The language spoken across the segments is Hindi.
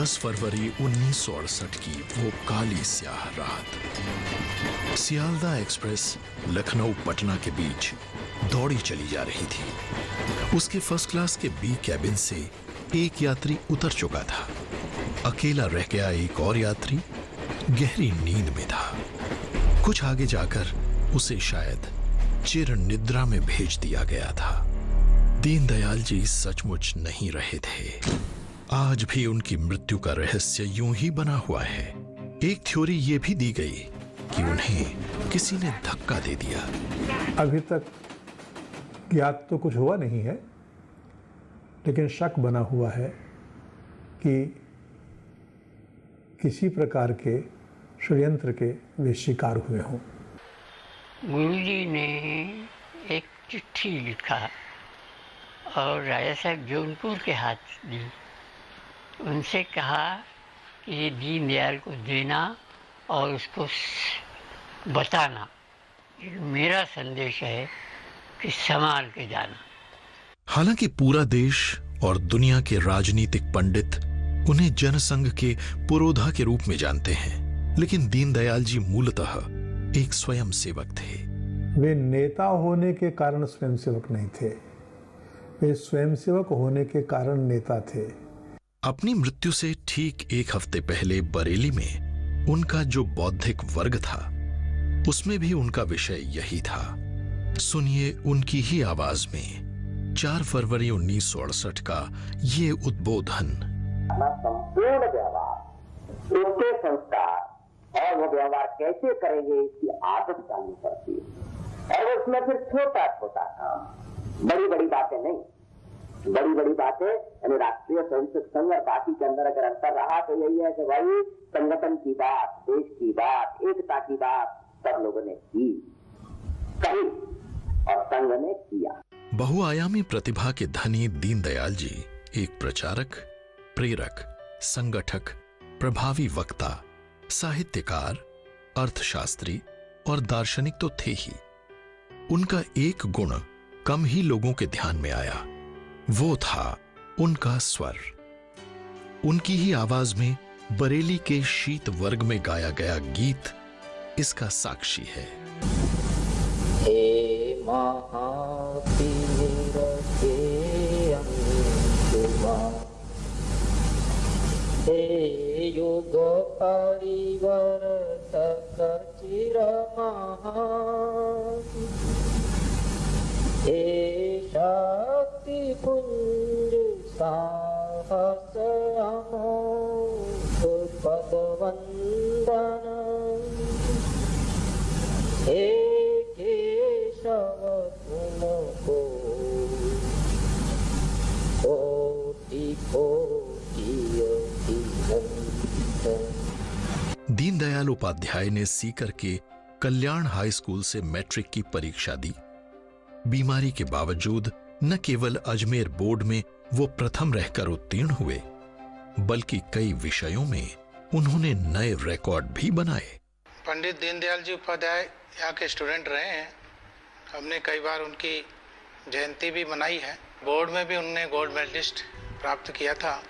10 फरवरी 1968 की वो काली स्याह रात। सियालदा एक्सप्रेस लखनऊ पटना के बीच दौड़ी चली जा रही थी। उसके फर्स्ट क्लास के बी कैबिन से एक यात्री उतर चुका था। अकेला रह गया एक और यात्री गहरी नींद में था। कुछ आगे जाकर उसे शायद चिर निद्रा में भेज दिया गया था। दीनदयाल जी सचमुच नहीं रहे थे। आज भी उनकी मृत्यु का रहस्य यूं ही बना हुआ है। एक थ्योरी ये भी दी गई कि उन्हें किसी ने धक्का दे दिया। अभी तक ज्ञात तो कुछ हुआ नहीं है, लेकिन शक बना हुआ है कि किसी प्रकार के षड्यंत्र के वे शिकार हुए हों। गुरुजी ने एक चिट्ठी लिखा और राजा साहब जौनपुर के हाथ दी। उनसे कहा कि ये दीनदयाल को देना और उसको बताना, मेरा संदेश है कि संभाल के जाना। हालांकि पूरा देश और दुनिया के राजनीतिक पंडित उन्हें जनसंघ के पुरोधा के रूप में जानते हैं, लेकिन दीनदयाल जी मूलतः एक स्वयंसेवक थे। वे नेता होने के कारण स्वयंसेवक नहीं थे, वे स्वयंसेवक होने के कारण नेता थे। अपनी मृत्यु से ठीक एक हफ्ते पहले बरेली में उनका जो बौद्धिक वर्ग था, उसमें भी उनका विषय यही था। सुनिए उनकी ही आवाज में 4 फरवरी 1968 का ये उद्बोधन। संपूर्ण व्यवहार, उसके संस्कार और वो व्यवहार कैसे करेंगे इसकी आदत डालनी पड़ती है। और उसमें फिर छोटा छोटा काम, बड़ी बड़ी बातें नहीं। बड़ी बड़ी बातें यानी राष्ट्रीय स्वयंसेवक संघ और बाकी के अंदर अगर अंतर रहा तो यही है कि भाई संगठन की बात, देश की बात, एकता की बात सब लोगों ने की, कही और संघ ने किया। बहुआयामी प्रतिभा के धनी दीनदयाल जी एक प्रचारक, प्रेरक, संगठक, प्रभावी वक्ता, साहित्यकार, अर्थशास्त्री और दार्शनिक तो थे ही। उनका एक गुण कम ही लोगों के ध्यान में आया, वो था उनका स्वर। उनकी ही आवाज में बरेली के शीत वर्ग में गाया गया गीत इसका साक्षी है। हे महावीर के अंशुमा, हे युग परिवर्तक चिरमहान, हे शक्ति पुंज साहस अमोघ पदवंदन, हे केशव तुमको कोटि कोटि दीनदयाल उपाध्याय ने सीकर के कल्याण हाई स्कूल से मैट्रिक की परीक्षा दी। बीमारी के बावजूद न केवल अजमेर बोर्ड में वो प्रथम रहकर उत्तीर्ण हुए, बल्कि कई विषयों में उन्होंने नए रिकॉर्ड भी बनाए। पंडित दीनदयाल जी उपाध्याय यहाँ के स्टूडेंट रहे हैं। हमने कई बार उनकी जयंती भी मनाई है। बोर्ड में भी उन्होंने गोल्ड मेडलिस्ट प्राप्त किया था।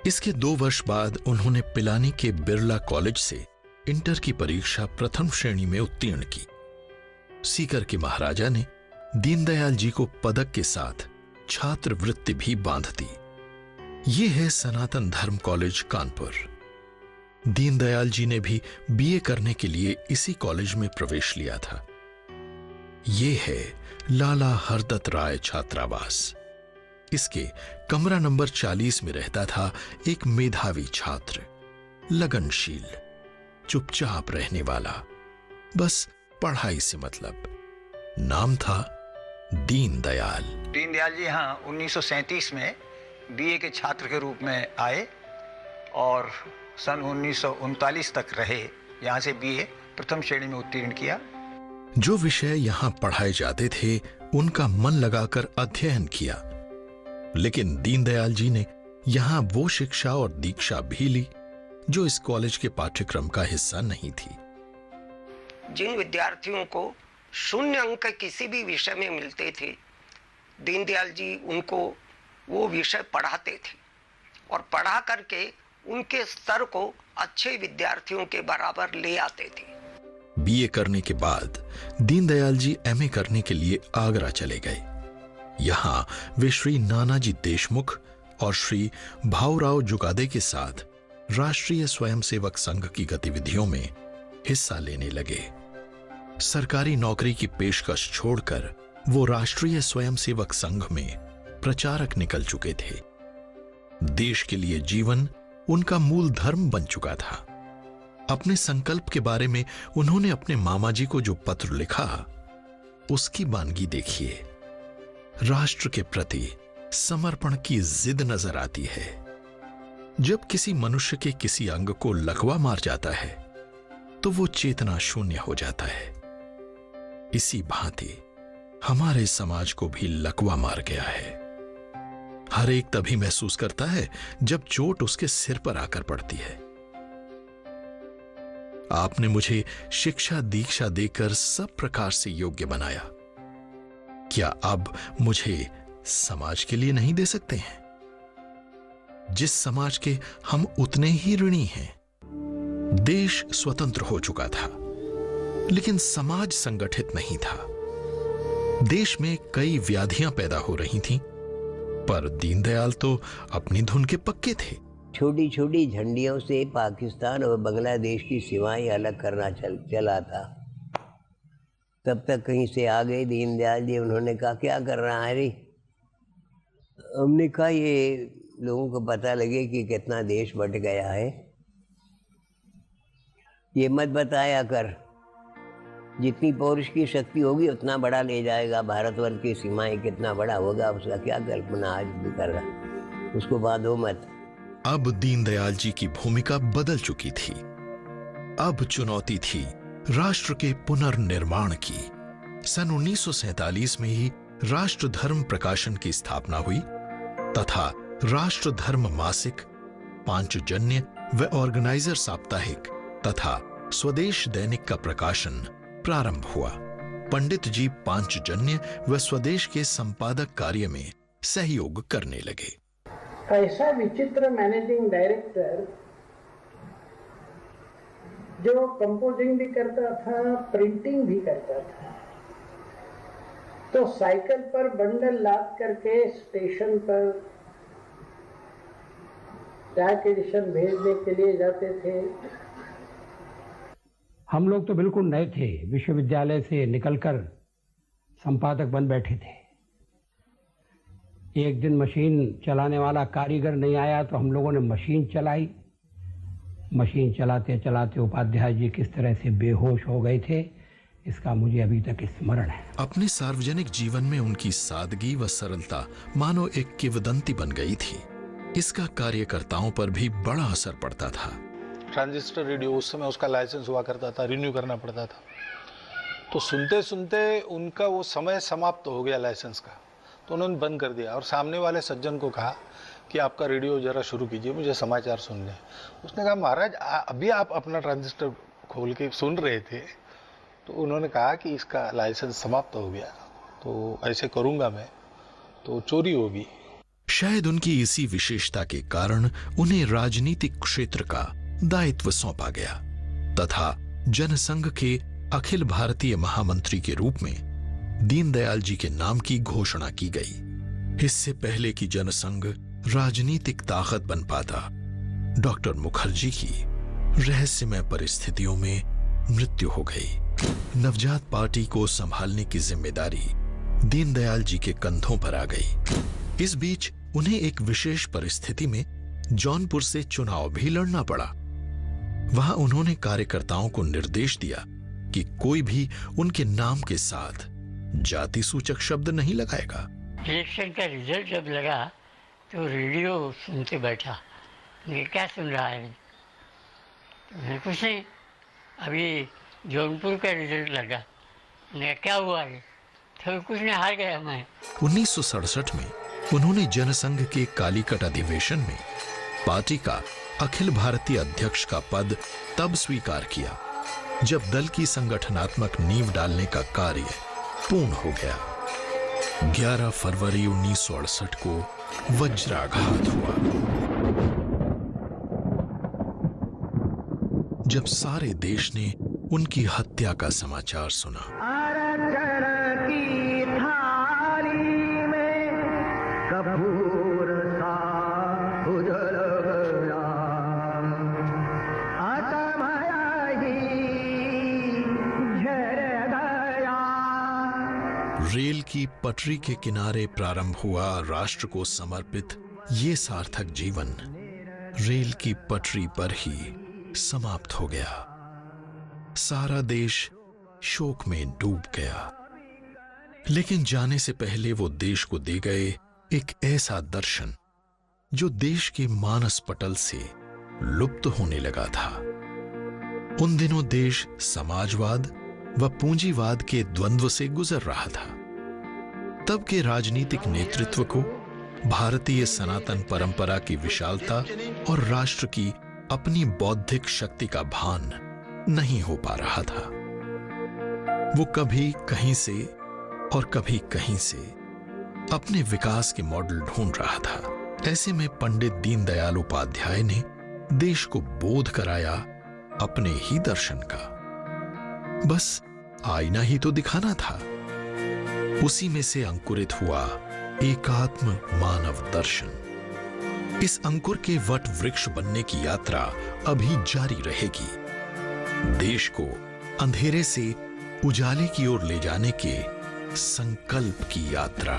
इसके 2 वर्ष बाद उन्होंने पिलानी के बिरला कॉलेज से इंटर की परीक्षा प्रथम श्रेणी में उत्तीर्ण की। सीकर के महाराजा ने दीनदयाल जी को पदक के साथ छात्रवृत्ति भी बांध दी। ये है सनातन धर्म कॉलेज कानपुर। दीनदयाल जी ने भी बीए करने के लिए इसी कॉलेज में प्रवेश लिया था। ये है लाला हरदत्त राय छात्रावास। इसके कमरा नंबर 40 में रहता था एक मेधावी छात्र, लगनशील, चुपचाप रहने वाला, बस पढ़ाई से मतलब। नाम था दीनदयाल। दीनदयाल जी यहाँ 1937 में बीए के छात्र के रूप में आए और सन 1939 तक रहे। यहाँ से बीए प्रथम श्रेणी में उत्तीर्ण किया। जो विषय यहाँ पढ़ाए जाते थे उनका मन लगाकर अध्ययन किया, लेकिन दीनदयाल जी ने यहाँ वो शिक्षा और दीक्षा भी ली जो इस कॉलेज के पाठ्यक्रम का हिस्सा नहीं थी। जिन विद्यार्थियों को 0 अंक किसी भी विषय में मिलते थे, दीनदयाल जी उनको वो विषय पढ़ाते थे और पढ़ा करके उनके स्तर को अच्छे विद्यार्थियों के बराबर ले आते थे। बीए करने के बाद दीनदयाल जी एमए करने के लिए आगरा चले गए। यहां वे श्री नानाजी देशमुख और श्री भाऊराव जुगादे के साथ राष्ट्रीय स्वयंसेवक संघ की गतिविधियों में हिस्सा लेने लगे। सरकारी नौकरी की पेशकश छोड़कर वो राष्ट्रीय स्वयंसेवक संघ में प्रचारक निकल चुके थे। देश के लिए जीवन उनका मूल धर्म बन चुका था। अपने संकल्प के बारे में उन्होंने अपने मामा जी को जो पत्र लिखा, उसकी बानगी देखिए। राष्ट्र के प्रति समर्पण की जिद नजर आती है। जब किसी मनुष्य के किसी अंग को लकवा मार जाता है तो वो चेतना शून्य हो जाता है। इसी भांति हमारे समाज को भी लकवा मार गया है। हर एक तभी महसूस करता है जब चोट उसके सिर पर आकर पड़ती है। आपने मुझे शिक्षा दीक्षा देकर सब प्रकार से योग्य बनाया। क्या अब मुझे समाज के लिए नहीं दे सकते हैं? जिस समाज के हम उतने ही ऋणी हैं। देश स्वतंत्र हो चुका था, लेकिन समाज संगठित नहीं था। देश में कई व्याधियां पैदा हो रही थीं, पर दीनदयाल तो अपनी धुन के पक्के थे। छोटी छोटी झंडियों से पाकिस्तान और बांग्लादेश की सीमाएं अलग करना चला था। तब तक कहीं से आ गए दीनदयाल जी। उन्होंने कहा क्या कर रहा है रे? हमने कहा ये लोगों को पता लगे कि कितना देश बट गया है, ये मत बताया कर। जितनी पौरुष की शक्ति होगी उतना बड़ा ले जाएगा। भारतवर्ष की सीमाएं कितना बड़ा होगा उसका क्या कल्पना आज भी कर रहा, उसको बांधो मत। अब दीनदयाल जी की भूमिका बदल चुकी थी। अब चुनौती थी राष्ट्र के पुनर्निर्माण की। सन 1947 में ही राष्ट्र धर्म प्रकाशन की स्थापना हुई तथा राष्ट्र धर्म मासिक, पांचजन्य व ऑर्गेनाइजर साप्ताहिक तथा स्वदेश दैनिक का प्रकाशन प्रारंभ हुआ। पंडित जी पांचजन्य व स्वदेश के संपादक कार्य में सहयोग करने लगे। ऐसा विचित्र मैनेजिंग डायरेक्टर जो कंपोजिंग भी करता था, प्रिंटिंग भी करता था, तो साइकिल पर बंडल लाद करके स्टेशन पर डाक एडिशन भेजने के लिए जाते थे। हम लोग तो बिल्कुल नए थे, विश्वविद्यालय से निकलकर संपादक बन बैठे थे। एक दिन मशीन चलाने वाला कारीगर नहीं आया तो हम लोगों ने मशीन चलाई। मशीन चलाते चलाते उपाध्याय जी किस तरह से बेहोश हो गए थे, इसका मुझे अभी तक स्मरण है। अपने सार्वजनिक जीवन में उनकी सादगी व सरलता मानो एक किंवदंती बन गई थी। इसका कार्यकर्ताओं पर भी बड़ा असर पड़ता था। ट्रांजिस्टर रेडियो उस समय उसका लाइसेंस हुआ करता था, रिन्यू करना पड़ता था। तो सुनते सुनते उनका वो समय समाप्त हो गया लाइसेंस का, तो उन्होंने बंद कर दिया और सामने वाले सज्जन को कहा कि आपका रेडियो जरा शुरू कीजिए, मुझे समाचार सुनने। उसने कहा महाराज अभी आप अपना ट्रांजिस्टर खोल के सुन रहे थे। तो उन्होंने कहा कि इसका लाइसेंस समाप्त हो गया, तो ऐसे करूंगा मैं तो चोरी होगी। शायद उनकी इसी विशेषता के कारण उन्हें राजनीतिक क्षेत्र का दायित्व सौंपा गया तथा जनसंघ के अखिल भारतीय महामंत्री के रूप में दीनदयाल जी के नाम की घोषणा की गई। इससे पहले कि जनसंघ राजनीतिक ताकत बन पाता, डॉक्टर मुखर्जी की रहस्यमय परिस्थितियों में मृत्यु हो गई। नवजात पार्टी को संभालने की जिम्मेदारी दीनदयाल जी के कंधों पर आ गई। इस बीच उन्हें एक विशेष परिस्थिति में जौनपुर से चुनाव भी लड़ना पड़ा। वहां उन्होंने कार्यकर्ताओं को निर्देश दिया कि कोई भी उनके नाम के साथ जाति सूचक शब्द नहीं लगाएगा। इलेक्शन का रिजल्ट जब लगा तो रेडियो सुनते बैठा, ये क्या सुन रहा है? मैं कुछ नहीं, अभी जौनपुर का रिजल्ट लगा, मैं क्या हुआ है? तो कुछ नहीं, हार गया मैं। 1967 में उन्होंने जनसंघ के कालीकट अधिवेशन में पार्टी का अखिल भारतीय अध्यक्ष का पद तब स्वीकार किया जब दल की संगठनात्मक नींव डालने का कार्य पूर्ण हो गया। 11 फरवरी 1968 को वज्राघात हुआ। जब सारे देश ने उनकी हत्या का समाचार सुना। आरक्षण की थाली में कपूर सा उजल गया, आत्माया ही झर गया। रेल की पटरी के किनारे प्रारंभ हुआ राष्ट्र को समर्पित ये सार्थक जीवन रेल की पटरी पर ही समाप्त हो गया। सारा देश शोक में डूब गया। लेकिन जाने से पहले वो देश को दे गए एक ऐसा दर्शन जो देश के मानस पटल से लुप्त होने लगा था। उन दिनों देश समाजवाद व पूंजीवाद के द्वंद्व से गुजर रहा था। तब के राजनीतिक नेतृत्व को भारतीय सनातन परंपरा की विशालता और राष्ट्र की अपनी बौद्धिक शक्ति का भान नहीं हो पा रहा था। वो कभी कहीं से और कभी कहीं से अपने विकास के मॉडल ढूंढ रहा था। ऐसे में पंडित दीनदयाल उपाध्याय ने देश को बोध कराया अपने ही दर्शन का। बस आईना ही तो दिखाना था। उसी में से अंकुरित हुआ एकात्म मानव दर्शन। इस अंकुर के वट वृक्ष बनने की यात्रा अभी जारी रहेगी। देश को अंधेरे से उजाले की ओर ले जाने के संकल्प की यात्रा।